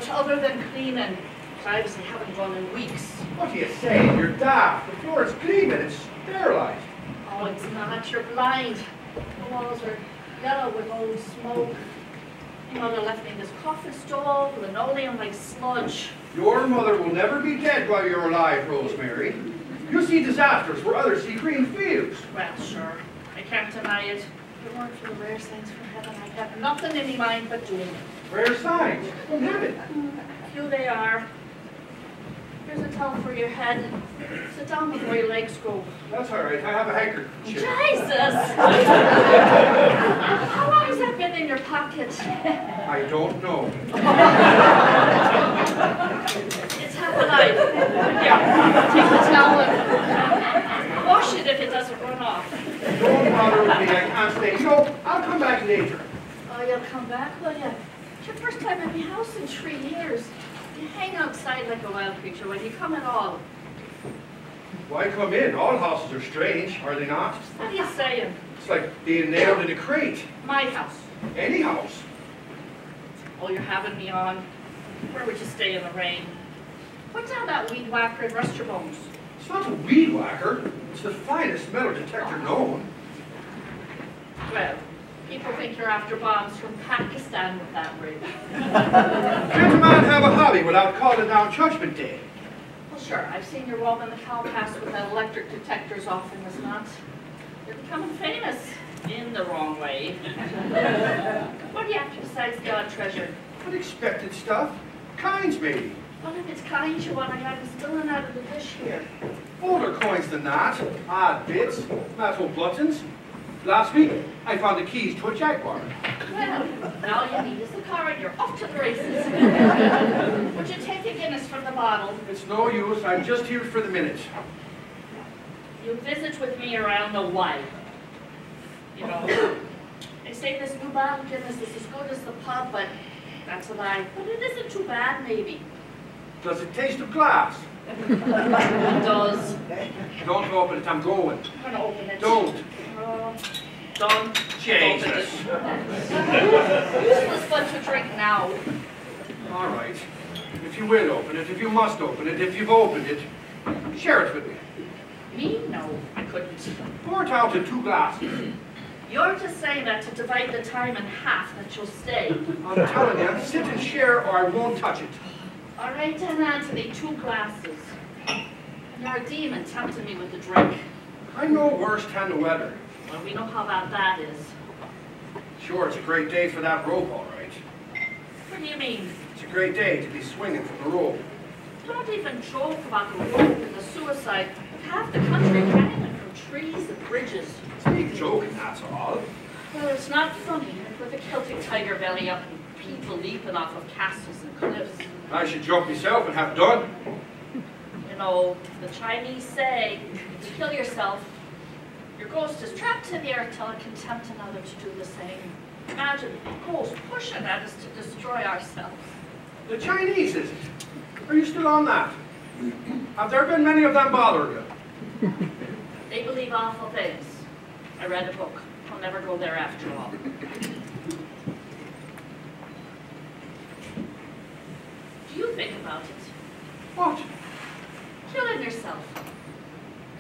Other than cleaning, I obviously haven't done in weeks. What do you say? You're daft. The floor is clean and it's sterilized. Oh, it's not. You're blind. The walls are yellow with old smoke. Your mother left me this coffin stove, linoleum like sludge. Your mother will never be dead while you're alive, Rosemary. You see disasters where others see green fields. Well, sure. I can't deny it. If it weren't for the rare signs from heaven, I'd have nothing in my mind but doing it. Rare signs from heaven? Few they are. Here's a towel for your head. Sit down before your legs go. That's all right. I have a handkerchief. Jesus! How long has that been in your pocket? I don't know. It's half alive. Yeah. Take the towel and wash it if it doesn't run off. Don't bother with me. I can't stay. You know, I'll come back later. Oh, you'll come back, will you? It's your first time in my house in 3 years. You hang outside like a wild creature when you come at all. Why come in? All houses are strange, are they not? What are you saying? It's like being nailed in a crate. My house. Any house. Oh, you're having me on. Where would you stay in the rain? Put down that weed whacker and rest your bones. It's not a weed whacker. It's the finest metal detector known. Well, people think you're after bombs from Pakistan with that rig. Can't a man have a hobby without calling down Judgment Day? Well, sure. I've seen you roaming the cow pass with electric detectors often as not. You're becoming famous in the wrong way. What do you have to besides the odd treasure? Unexpected stuff. Kinds, maybe. What if it's kind you want? I got them spilling out of the dish here. Older coins than that. Odd bits. Metal buttons. Last week, I found the keys to a Jaguar. Well, all you need is the car and you're off to the races. Would you take a Guinness from the bottle? It's no use. I'm just here for the minute. You visit with me around the why. You know, they say this new bottle Guinness is as good as the pub, but that's a lie. But it isn't too bad, maybe. Does it taste of glass? It does. Don't open it. I'm going. I'm going to open it. Don't. Don't. Jesus. Useless but to drink now. All right. If you will open it, if you must open it, if you've opened it, share it with me. Me? No, I couldn't. Pour it out in 2 glasses. You're just saying that to divide the time in half that you'll stay. I'm telling you, sit and share or I won't touch it. All right then, Anthony, 2 glasses. And you're a demon tempting me with the drink. I know worst-hand the weather. Well, we know how bad that is. Sure, it's a great day for that rope, all right. What do you mean? It's a great day to be swinging from the rope. Don't even joke about the rope and the suicide. Half the country hanging from trees and bridges. It's me joking, that's all. Well, it's not funny with a Celtic tiger belly up and people leaping off of castles and cliffs. I should jump myself and have done. You know, the Chinese say, to kill yourself, your ghost is trapped in the earth till it can tempt another to do the same. Imagine ghosts pushing at us to destroy ourselves. The Chinese, is it? Are you still on that? Have there been many of them bothering you? They believe awful things. I read a book. I'll never go there after all. Do you think about it? What? Killing yourself.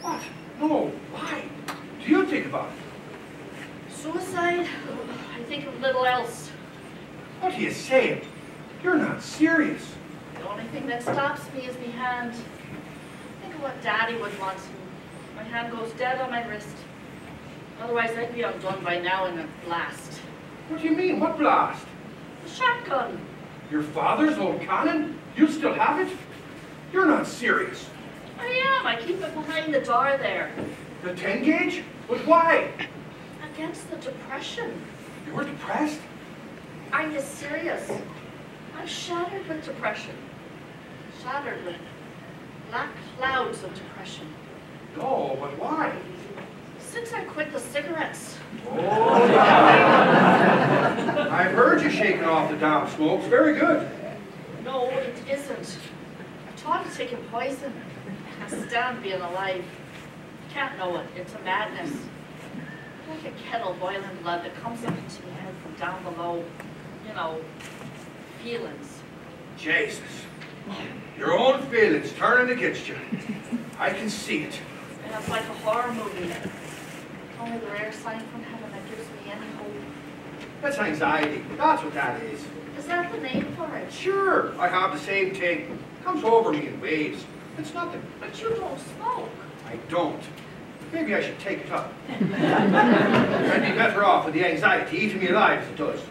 What? No. Why? Do you think about it? Suicide? I think of little else. What are you saying? You're not serious. The only thing that stops me is my hand. Think of what Daddy would want. My hand goes dead on my wrist. Otherwise, I'd be undone by now in a blast. What do you mean? What blast? The shotgun. Your father's old cannon? You still have it? You're not serious. I am. I keep it behind the door there. The 10 gauge? But why? Against the depression. You were depressed? I'm just serious. I'm shattered with depression. Shattered with black clouds of depression. No, but why? Since I quit the cigarettes. Oh, I've heard you shaking off the damn smokes. Very good. No, it isn't. I've taught to taking poison. I can't stand being alive. Can't know it. It's a madness. Like a kettle boiling blood that comes up into your head from down below. You know, feelings. Jesus. Your own feelings turning against you. I can see it. And it's like a horror movie. Only the rare sign from heaven that gives me any hope. That's anxiety. That's what that is. Is that the name for it? Sure, I have the same thing. Comes over me in waves. It's nothing. But you don't smoke. I don't. Maybe I should take it up. I'd be better off with the anxiety eating me alive as it does.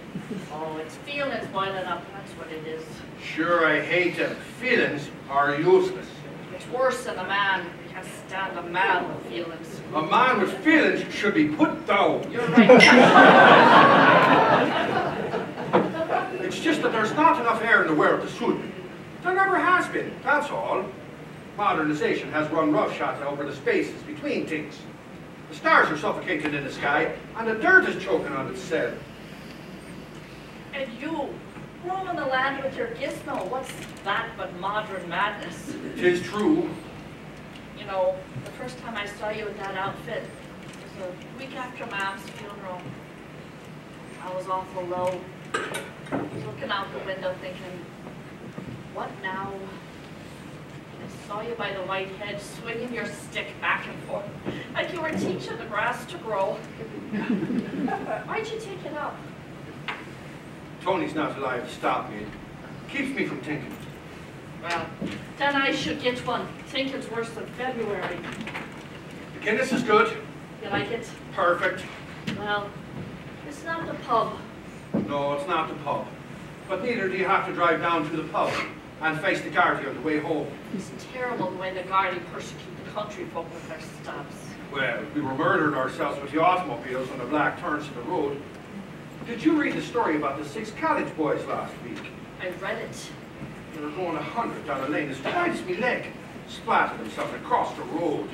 Oh, it's feelings boiling up. That's what it is. Sure, I hate them. Feelings are useless. It's worse than a man. You can't stand a man with feelings. A man with feelings should be put down. You're right. It's just that there's not enough air in the world to suit me. There never has been, that's all. Modernization has run roughshod over the spaces between things. The stars are suffocating in the sky, and the dirt is choking on itself. And you, roaming the land with your gizmo, what's that but modern madness? 'Tis true. You know, the first time I saw you in that outfit was a week after Mom's funeral. I was awful low. I was looking out the window thinking, what now? I saw you by the white hedge, swinging your stick back and forth, like you were teaching the grass to grow. Why'd you take it up? Tony's not alive to stop me. It keeps me from thinking. Well, then I should get one. Thinking's worse than February. The Guinness is good. You like it? Perfect. Well, it's not the pub. No, it's not the pub. But neither do you have to drive down to the pub and face the Gardaí on the way home. It's terrible the way the Gardaí persecute the country folk with their stops. Well, we were murdered ourselves with the automobiles on the black turns of the road. Did you read the story about the 6 college boys last week? I read it. They were going 100 down a lane as wide as me leg, splattered themselves across the road.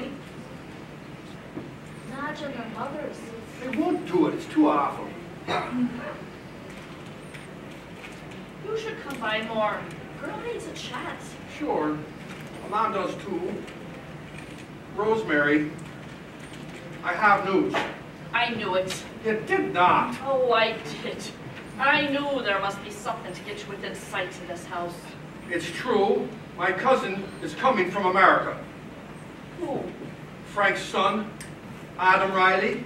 Imagine their mothers. They won't do it, it's too awful. You should come by more. Girl needs a chat. Sure, a man does too. Rosemary, I have news. I knew it. You did not. Oh, I did. I knew there must be something to get you within sight of this house. It's true. My cousin is coming from America. Who? Frank's son, Adam Reilly.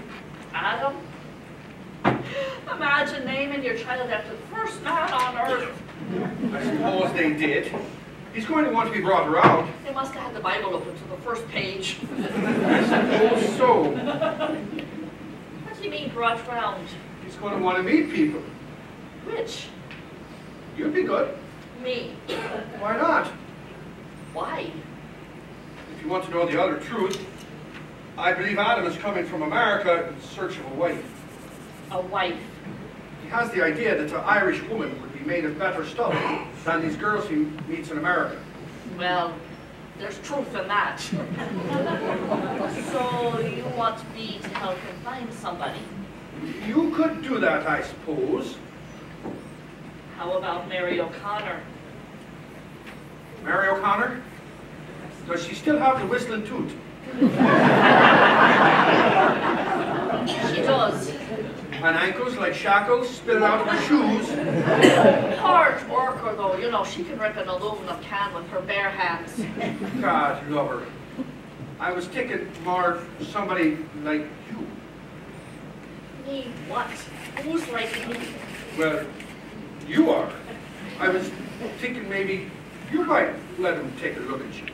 Adam? Imagine naming your child after the first man on earth. I suppose they did. He's going to want to be brought around. They must have had the Bible open to the first page. I suppose so. What do you mean brought round? He's going to want to meet people. Which? You'd be good. Me. Why not? Why? If you want to know the utter truth, I believe Adam is coming from America in search of a wife. A wife. He has the idea that an Irish woman would be made of better stuff than these girls he meets in America. Well, there's truth in that. So you want me to help him find somebody? You could do that, I suppose. How about Mary O'Connor? Mary O'Connor? Does she still have the whistling tooth? She does. And ankles like shackles spilling out of her shoes? Hard worker though, you know, she can rip an aluminum can with her bare hands. God love her. I was thinking more somebody like you. Me what? Who's like me? Well, you are. I was thinking maybe you might let him take a look at you.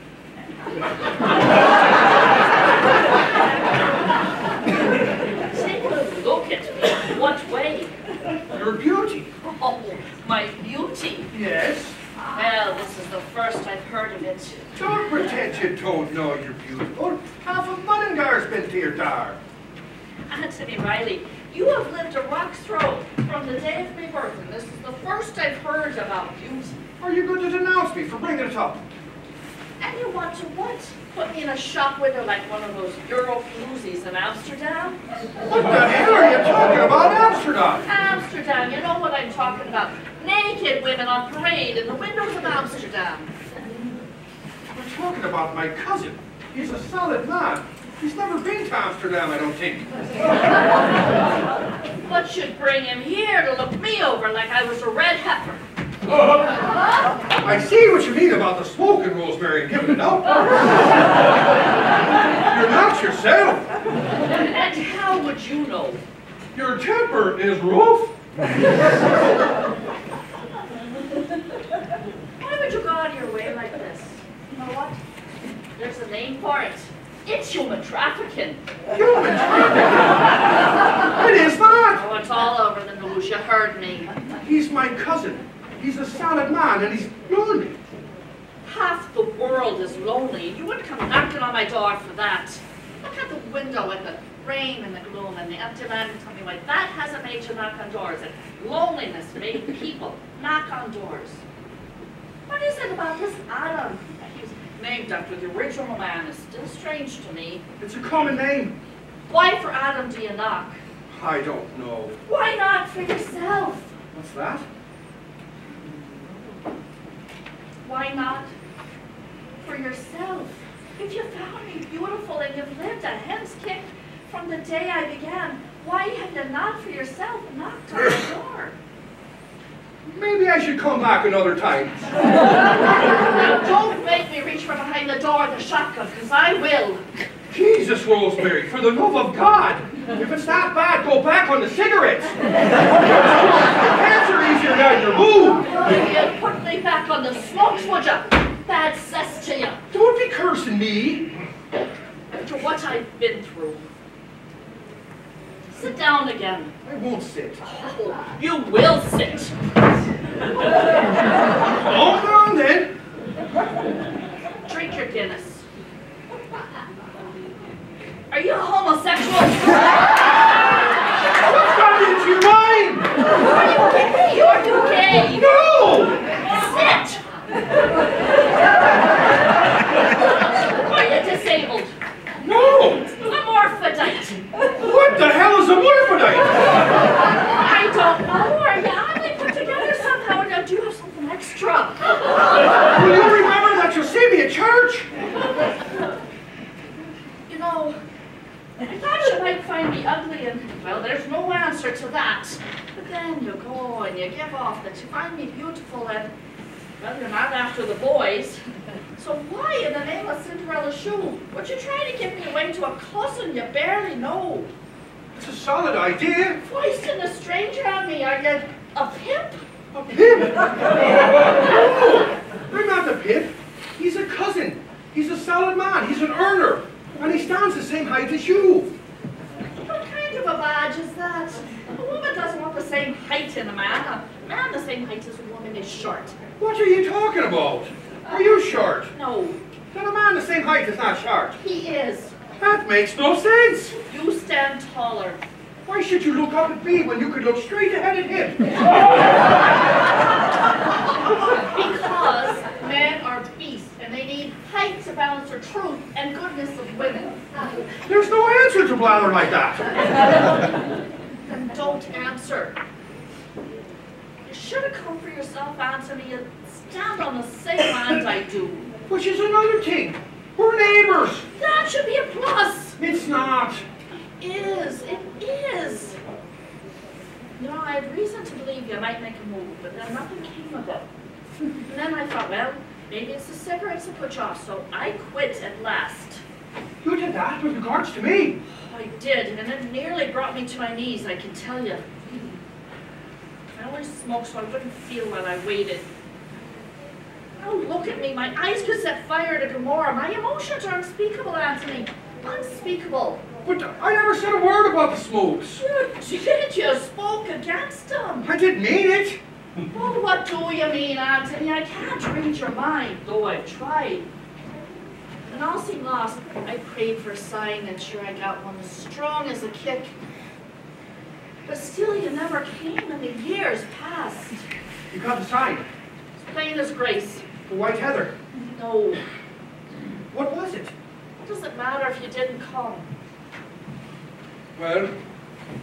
Take a look at me. What way? Your beauty. Oh, my beauty. Yes. Well, this is the first I've heard of it. Don't pretend you don't know you're beautiful. Half of Mullingar's been to your door. Anthony Reilly, you have lived a rock's throw from the day of my birth, and this is the first I've heard about beauty. Are you going to denounce me for bringing it up? And you want to what? Put me in a shop window like one of those Euro-floozies in Amsterdam? What the hell are you talking about, Amsterdam? Amsterdam, you know what I'm talking about. Naked women on parade in the windows of Amsterdam. We're talking about my cousin. He's a solid man. He's never been to Amsterdam, I don't think. What should bring him here to look me over like I was a red heifer? I see what you mean about the smoking, Rosemary, and giving it up. You're not yourself. And how would you know? Your temper is rough. Why would you go out of your way like this? You know what? There's a name for it. It's human trafficking. Human trafficking? It is not. Oh, it's all over the news. You heard me. He's my cousin. He's a solid man, and he's lonely. Half the world is lonely. You wouldn't come knocking on my door for that. Look out the window at the rain and the gloom and the empty land and tell me why that hasn't made you knock on doors. And loneliness made people knock on doors. What is it about this Adam? He's named after the original man. It's still strange to me. It's a common name. Why for Adam do you knock? I don't know. Why not for yourself? What's that? Why not for yourself? If you found me beautiful and you've lived a hen's kick from the day I began, why have you not for yourself knocked on the door? Maybe I should come back another time. Now don't make me reach from behind the door with a shotgun, because I will. Jesus, Rosemary, for the love of God. If it's that bad, go back on the cigarettes. Cancer easier now your mood. You'd put me back on the smokes, would you? Bad cess to you. Don't be cursing me. After what I've been through. Sit down again. I won't sit. Oh, you will sit. Calm down then. Drink your Guinness. Are you a homosexual? What's got into your mind? Are you gay? Are you gay? No! Sit! Are you disabled? No! Hermaphrodite. What the hell is a morphodite? I don't know. Are you oddly put together somehow? Or do you have something extra? Will you remember that you'll see me at church? You know, I thought you might find me ugly, and, well, there's no answer to that. But then you go and you give off that you find me beautiful, and, well, you're not after the boys. So why, in the name of Cinderella's shoe, would you try to give me away to a cousin you barely know? It's a solid idea. Foisting a stranger on me, are you a pimp? A pimp? No! I'm not a pimp. He's a cousin. He's a solid man. He's an earner. And he stands the same height as you. What kind of a badge is that? A woman doesn't want the same height in a man. A man the same height as a woman is short. What are you talking about? Are you short? No, Then a man the same height is not short. he is. That makes no sense. You stand taller. Why should you look up at me when you could look straight ahead at him? Because men are beasts and they need height to balance the truth and goodness of women. There's no answer to blather like that. don't answer. You should have come for yourself, Anthony. You stand on the same land I do. Which is another thing. We're neighbours. That should be a plus. It's not. It is. You know, I had reason to believe you might make a move, but then nothing came of it. And then I thought, well, maybe it's the cigarettes that put you off, so I quit at last. You did that with regards to me. I did, and it nearly brought me to my knees, I can tell you. I always smoked so I wouldn't feel while I waited. Oh, look at me. My eyes could set fire to Gomorrah. My emotions are unspeakable, Anthony. Unspeakable. But I never said a word about the smokes. You did. You spoke against them. I didn't mean it. Oh, what do you mean, Anthony? I can't read your mind, though I've tried. When all seemed lost, I prayed for a sign, and sure I got one as strong as a kick. But still, you never came, and the years passed. You got the sign. It's plain as grace. The white heather. No. What was it? What does it matter if you didn't come? Well,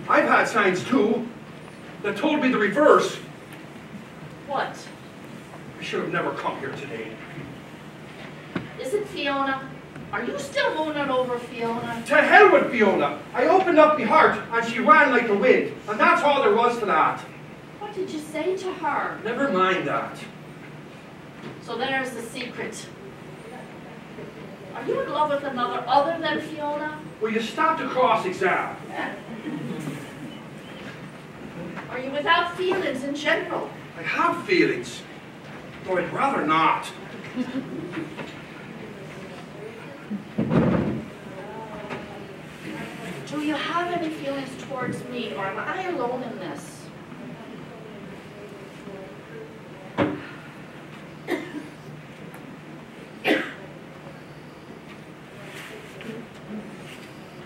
I've had signs too that told me the reverse. What? I should have never come here today. Is it Fiona? Are you still mooning over Fiona? To hell with Fiona! I opened up my heart and she ran like the wind, and that's all there was to that. What did you say to her? Never mind that. So there's the secret. Are you in love with another other than Fiona? Will you stop the cross-exam? Are you without feelings in general? I have feelings, though I'd rather not. Do you have any feelings towards me, or am I alone in this?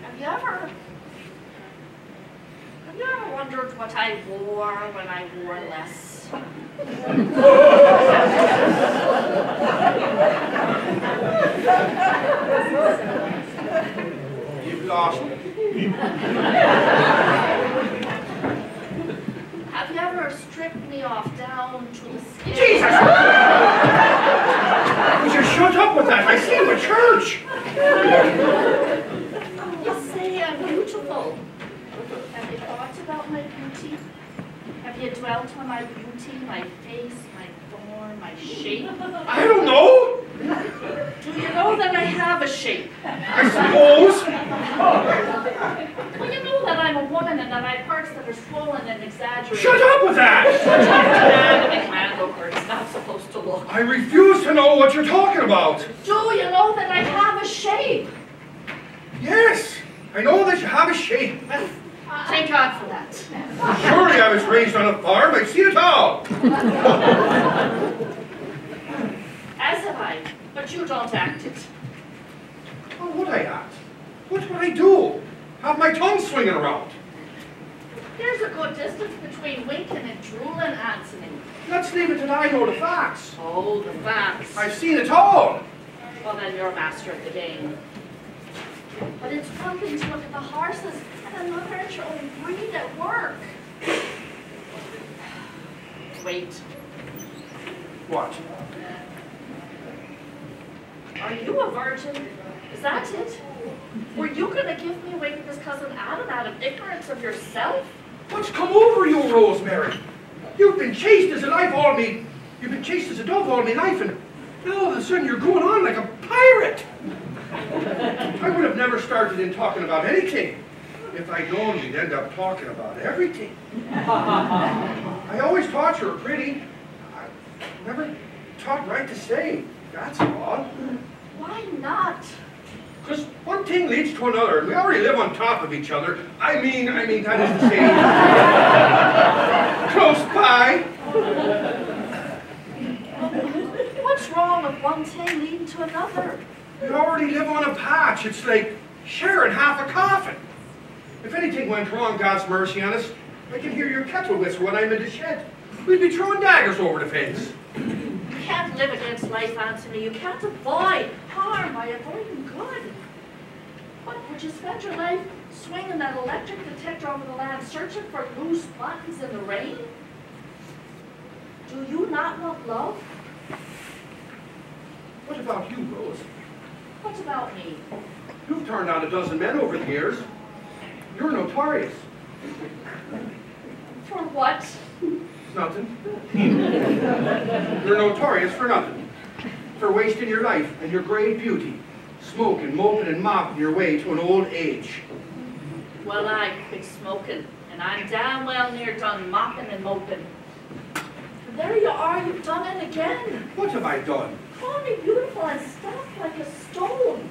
Have you ever wondered what I wore when I wore less? You've lost me. Have you ever stripped me off down to the skin? Jesus! Would you shut up with that? I see you at church. You say I'm beautiful. Have you thought about my beauty? Have you dwelt on my beauty, my face, my form, my shape? I don't know. Do you know that I have a shape? I suppose. Well, you know that I'm a woman and that I have parts that are swollen and exaggerated. Shut up with that! Anatomy can look where it's not supposed to look. I refuse to know what you're talking about. Do you know that I have a shape? Yes, I know that you have a shape. Thank God for that. Surely I was raised on a farm. I've seen it all. As have I, but you don't act it. How would I act? What would I do? Have my tongue swinging around? There's a good distance between winking and drooling, Anthony. Let's leave it that I know the facts. Oh, the facts. I've seen it all. Well, then you're a master of the game. But it's one thing to look at the horses and another at your own breed at work. Wait. What? Are you a virgin? Is that it? Were you going to give me away to this cousin Adam out of ignorance of yourself? What's come over you, Rosemary? You've been chased as a life all me. You've been chased as a dove all me life, and now all of a sudden you're going on like a pirate. I would have never started in talking about anything. If I'd known we'd end up talking about everything. I always thought you were pretty. I never thought right to say, that's all. Why not? Because one thing leads to another, and we already live on top of each other. I mean, that is to say, close by. What's wrong with one thing leading to another? We already live on a patch. It's like sharing half a coffin. If anything went wrong, God's mercy on us, I can hear your kettle whistle when I'm in the shed. We'd be throwing daggers over the fence. You can't live against life, Anthony. You can't avoid harm by avoiding good. What, would you spend your life Swinging that electric detector over the land, searching for loose buttons in the rain? Do you not want love? What about you, Rose? What about me? You've turned on a dozen men over the years. You're notorious. For what? Nothing. You're notorious for nothing. For wasting your life and your great beauty, smoking, moping, and mopping your way to an old age. Well, I quit smoking, and I'm damn well near done mopping and moping. And there you are, you've done it again. What have I done? Call me beautiful and stuck like a stone.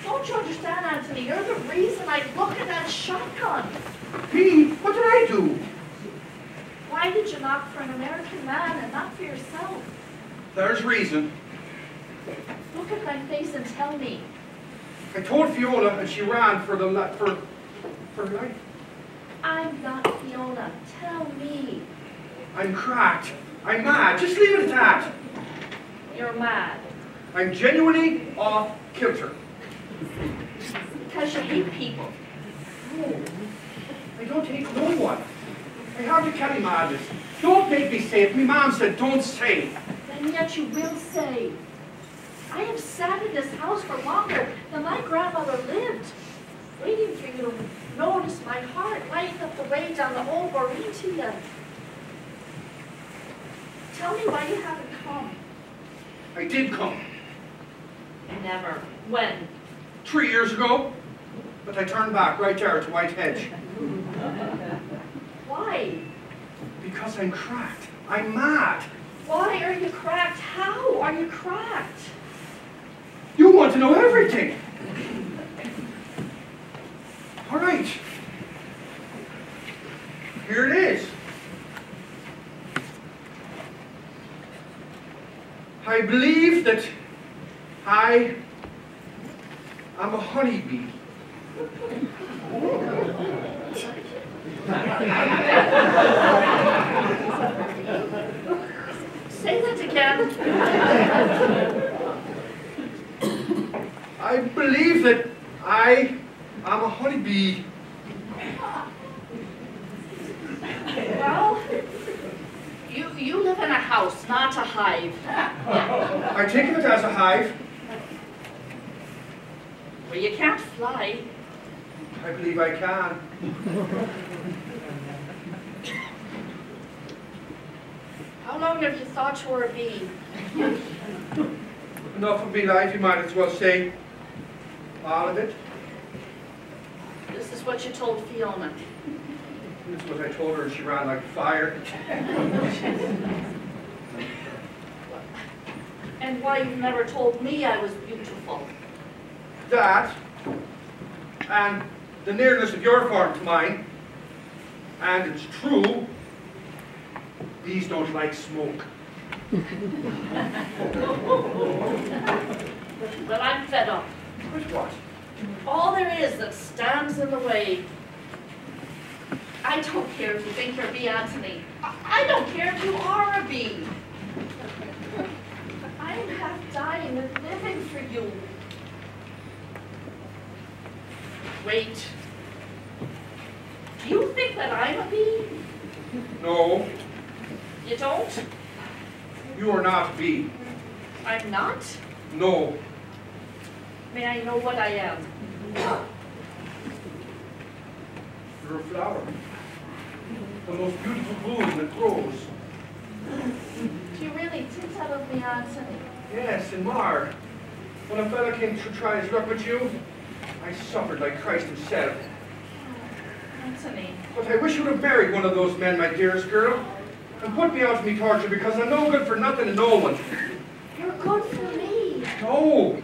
Don't you understand, Anthony? You're the reason I look at that shotgun. Me? What did I do? Why did you knock for an American man and not for yourself? There's reason. Look at my face and tell me. I told Fiona and she ran for life. I'm not Fiona. Tell me. I'm cracked. I'm mad. Just leave it at that. You're mad. I'm genuinely off kilter. Because you hate people. No, I don't hate no one. I hardly carry madness. Don't make me say it. My mom said don't say. And yet you will say. I have sat in this house for longer than my grandmother lived, waiting for you to notice my heart lighting up the way down the old Boreen to you. Tell me why you haven't come. I did come. Never. When? 3 years ago. But I turned back right there to White Hedge. Why? Because I'm cracked. I'm mad. Why are you cracked? How are you cracked? You want to know everything. All right. Here it is. I believe that I am a honeybee. Say that again. I believe that I am a honeybee. Well, you live in a house, not a hive. I take it as a hive. Well, you can't fly. I believe I can. How long have you thought you were a bee? Enough of me life, you might as well say. All of it. This is what you told Fiona. This is what I told her, and she ran like fire. And why you've never told me I was beautiful. That, and the nearness of your farm to mine, and it's true, bees don't like smoke. Well, I'm fed up. With what? All there is that stands in the way. I don't care if you think you're a bee, Anthony. I don't care if you are a bee. I'm half dying and living for you. Wait. Do you think that I'm a bee? No, You don't? you are not a bee. I'm not? No. May I know what I am? You're a flower. The most beautiful bloom that grows. Do you really think that of me, Anthony? Yes, in Mar. When a fella came to try his luck with you, I suffered like Christ himself. Anthony. But I wish you would have married one of those men, my dearest girl, and put me out of me torture, because I'm no good for nothing and no one. You're good for me. No.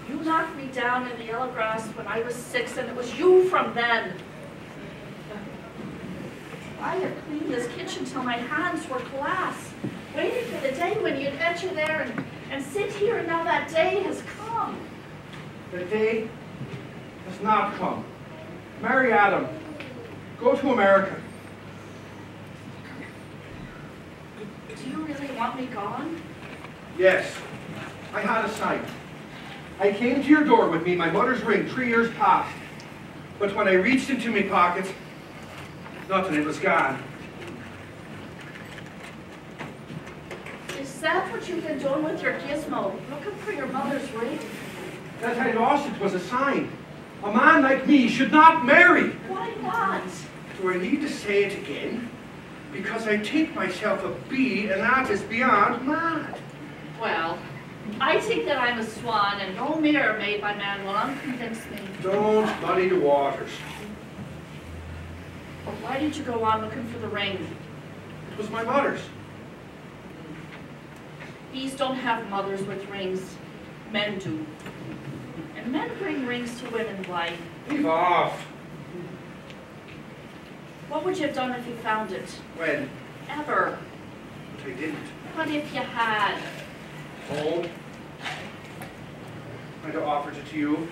You knocked me down in the yellow grass when I was 6, and it was you from then. I have cleaned this kitchen till my hands were glass, waiting for the day when you'd enter there and sit here, and now that day has come. The day has not come. Marry Adam. Go to America. Do you really want me gone? Yes, I had a sight. I came to your door with me, my mother's ring, 3 years past. But when I reached into my pocket, nothing, it was gone. Is that what you've been doing with your gizmo? Looking for your mother's ring? That I lost it was a sign. A man like me should not marry. Why not? Do I need to say it again? Because I think myself a bee, and that is beyond mad. Well, I think that I'm a swan, and no mirror made by man will unconvince me. Don't muddy the waters. Why did you go on looking for the ring? It was my mother's. Bees don't have mothers with rings. Men do. And men bring rings to women. Why? Leave off. What would you have done if you found it? When? Ever. But I didn't. What if you had? Oh. I'd have offered it to you.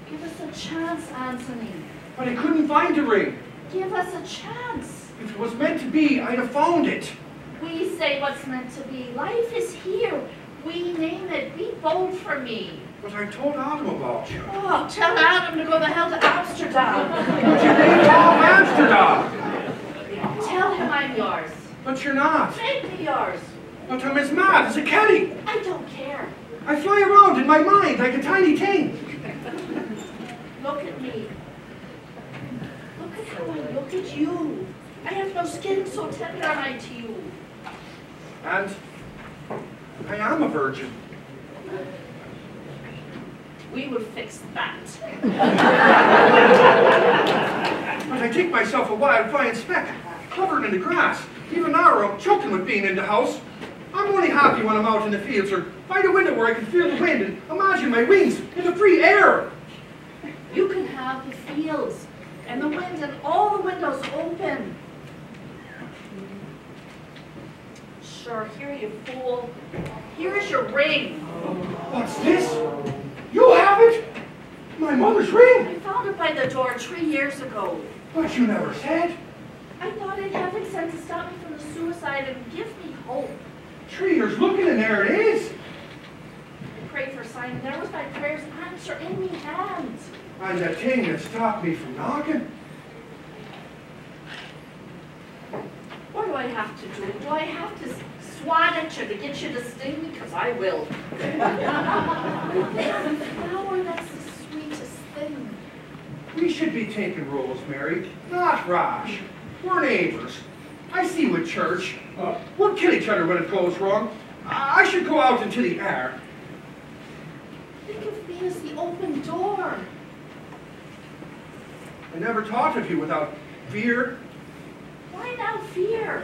Give us a chance, Anthony. But I couldn't find the ring. Give us a chance. If it was meant to be, I'd have found it. We say what's meant to be. Life is here. We name it. Be bold for me. But I told Adam about you. Oh, tell Adam to go the hell to Amsterdam. But you named off Amsterdam. Tell him I'm yours. But you're not. Make me yours. But I'm as mad as a Kelly. I don't care. I fly around in my mind like a tiny thing. Look at me. Look at how I look at you. I have no skin, so tender am I to you. And I am a virgin. We will fix that. But I think myself a wild flying speck, covered in the grass. Even now I'm choking with being in the house. I'm only happy when I'm out in the fields or by the window where I can feel the wind and imagine my wings in the free air. You can have the fields and the wind and all the windows open. Sure, here you fool. Here is your ring. What's this? You have it? My mother's ring? I found it by the door 3 years ago. But you never said. I thought I'd have it sent to stop me from the suicide and give me hope. 3 years looking and there it is. I prayed for a sign and there was my prayer's answer in me hand. And the thing that stopped me from knocking. What do I have to do? Do I have to swat at you to get you to sting me? Because I will. Flower, that's the sweetest thing. We should be taking Rosemary, not Rash. We're neighbors. I see with church. We'll kill each other when it goes wrong. I should go out into the air. Think of me as the open door. I never thought of you without fear, Why now fear?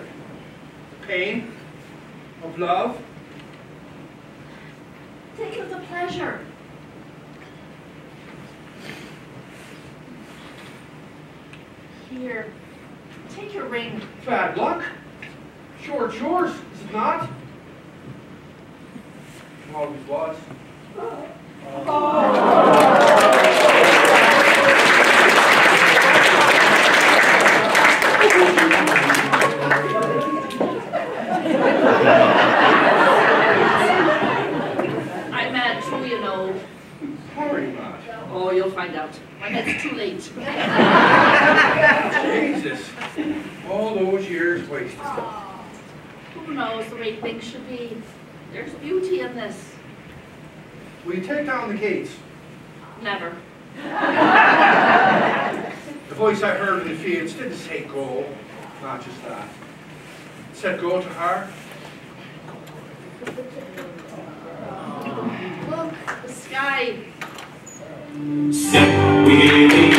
pain, of love. Think of the pleasure. Here, take your ring. Bad luck. Sure, it's yours, is it not? Always was. I'm mad too, you know. Very mad. Oh, you'll find out. When it's too late. Jesus. All those years wasted. Who knows the way things should be? There's beauty in this. Will you take down the gates? Never. The voice I heard in the fields didn't say go, not just that. It said go to her. Look, the sky. Sick, weary,